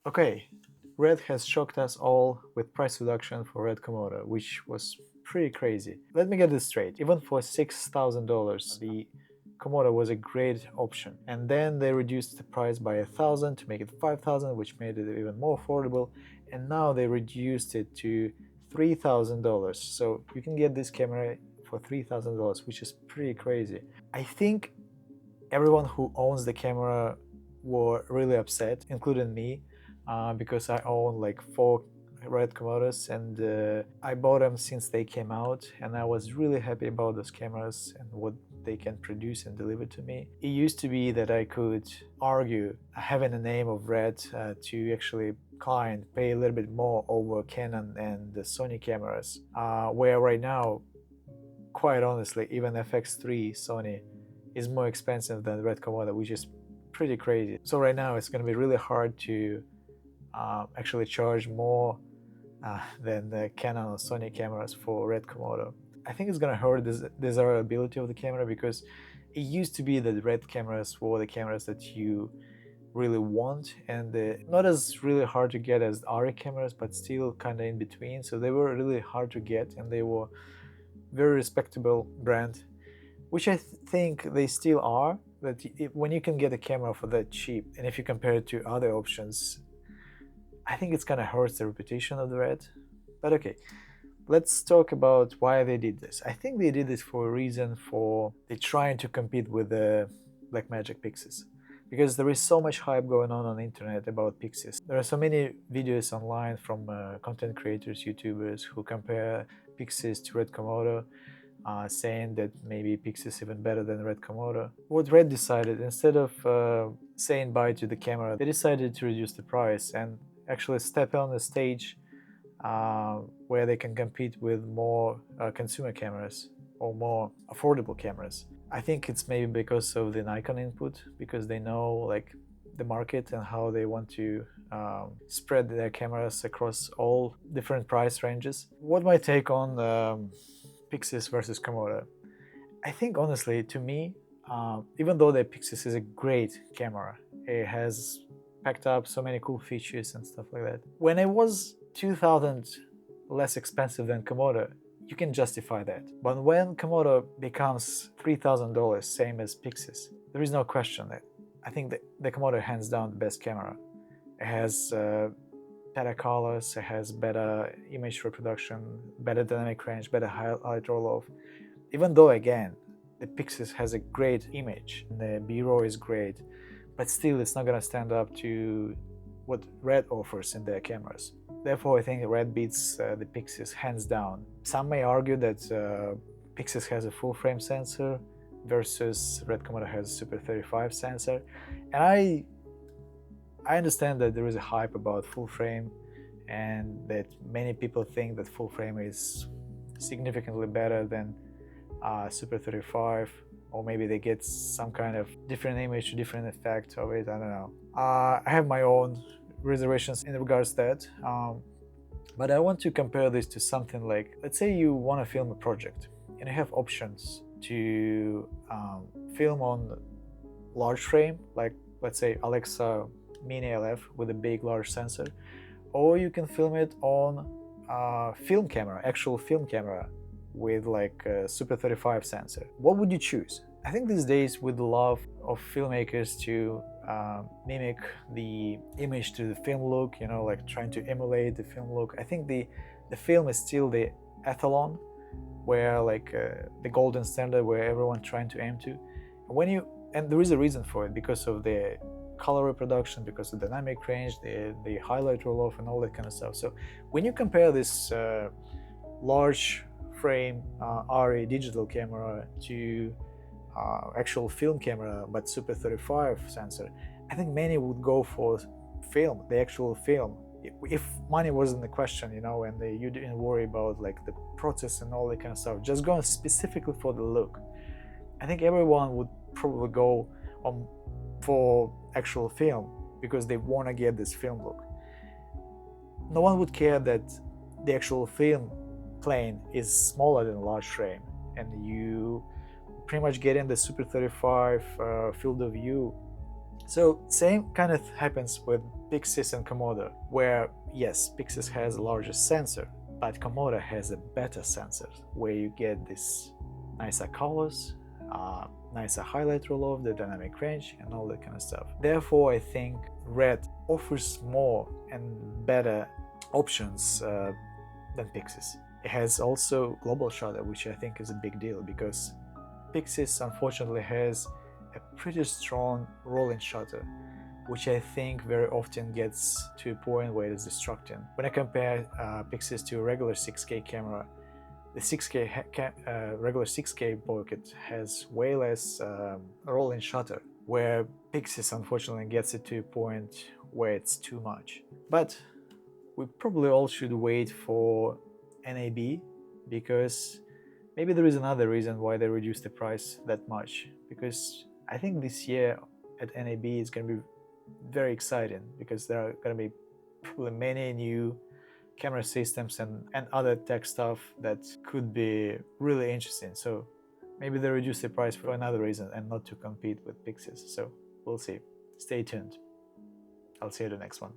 Okay, Red has shocked us all with price reduction for RED Komodo, which was pretty crazy. Let me get this straight. Even for $6,000, the Komodo was a great option. And then they reduced the price by 1,000 to make it 5,000, which made it even more affordable. And now they reduced it to $3,000. So you can get this camera for $3,000, which is pretty crazy. I think everyone who owns the camera were really upset, including me, because I own like 4 RED Komodos, and I bought them since they came out, and I was really happy about those cameras and what they can produce and deliver to me. It used to be that I could argue having a name of RED to actually client pay a little bit more over Canon and the Sony cameras, where right now, quite honestly, even FX3 Sony is more expensive than RED Komodo, which is pretty crazy. So right now it's going to be really hard to actually charge more than the Canon or Sony cameras for RED Komodo. I think it's going to hurt the desirability of the camera, because it used to be that RED cameras were the cameras that you really want, and not as really hard to get as RE cameras, but still kind of in between. So they were really hard to get, and they were very respectable brand, which I think they still are. That when you can get a camera for that cheap, and if you compare it to other options, I think it's kind of hurts the reputation of the RED. But okay, let's talk about why they did this. I think they did this for a reason. For they're trying to compete with the Blackmagic PYXIS, because there is so much hype going on the internet about PYXIS. There are so many videos online from content creators, YouTubers, who compare PYXIS to RED Komodo, saying that maybe PYXIS is even better than RED Komodo. What RED decided, instead of saying bye to the camera, they decided to reduce the price and actually step on the stage where they can compete with more consumer cameras or more affordable cameras. I think it's maybe because of the Nikon input, because they know like the market and how they want to spread their cameras across all different price ranges. What my take on PYXIS versus Komodo? I think honestly, to me, even though the PYXIS is a great camera, it has packed up so many cool features and stuff like that. When it was 2,000 less expensive than Komodo, you can justify that. But when Komodo becomes $3,000, same as PYXIS, there is no question that I think that the Komodo hands down the best camera. It has better colors, it has better image reproduction, better dynamic range, better highlight roll-off. Even though, again, the PYXIS has a great image, the B-roll is great, but still it's not gonna stand up to what RED offers in their cameras. Therefore, I think RED beats the PYXIS hands down. Some may argue that PYXIS has a full-frame sensor versus RED Komodo has a Super 35 sensor, and I understand that there is a hype about full frame, and that many people think that full frame is significantly better than Super 35, or maybe they get some kind of different image, different effect of it. I don't know. I have my own reservations in regards to that, but I want to compare this to something like, let's say you want to film a project and you have options to film on large frame, like let's say Alexa Mini LF with a big large sensor, or you can film it on film camera, actual film camera with like a Super 35 sensor. What would you choose? I think these days, with the love of filmmakers to mimic the image to the film look, you know, like trying to emulate the film look, I think the film is still the ethalon, where like the golden standard where everyone trying to aim to. And there is a reason for it, because of the color reproduction, because of dynamic range, the highlight roll-off and all that kind of stuff. So when you compare this large frame RE digital camera to actual film camera but Super 35 sensor, I think many would go for film, the actual film, if money wasn't the question, you know, and you didn't worry about like the process and all that kind of stuff, just going specifically for the look. I think everyone would probably go for actual film, because they want to get this film look. No one would care that the actual film plane is smaller than a large frame, and you pretty much get in the Super 35 field of view So same kind of happens with PYXIS and Komodo, where yes, PYXIS has the largest sensor, but Komodo has a better sensor, where you get this nicer colors, nicer highlight roll-off, the dynamic range, and all that kind of stuff. Therefore, I think RED offers more and better options than PYXIS. It has also global shutter, which I think is a big deal because PYXIS unfortunately has a pretty strong rolling shutter, which I think very often gets to a point where it is distracting. When I compare PYXIS to a regular 6K camera, the 6K regular 6K pocket has way less rolling shutter, where PYXIS unfortunately gets it to a point where it's too much. But we probably all should wait for NAB, because maybe there is another reason why they reduced the price that much, because I think this year at NAB is going to be very exciting, because there are going to be probably many new camera systems and other tech stuff that could be really interesting. So maybe they reduce the price for another reason and not to compete with PYXIS. So we'll see. Stay tuned. I'll see you in the next one.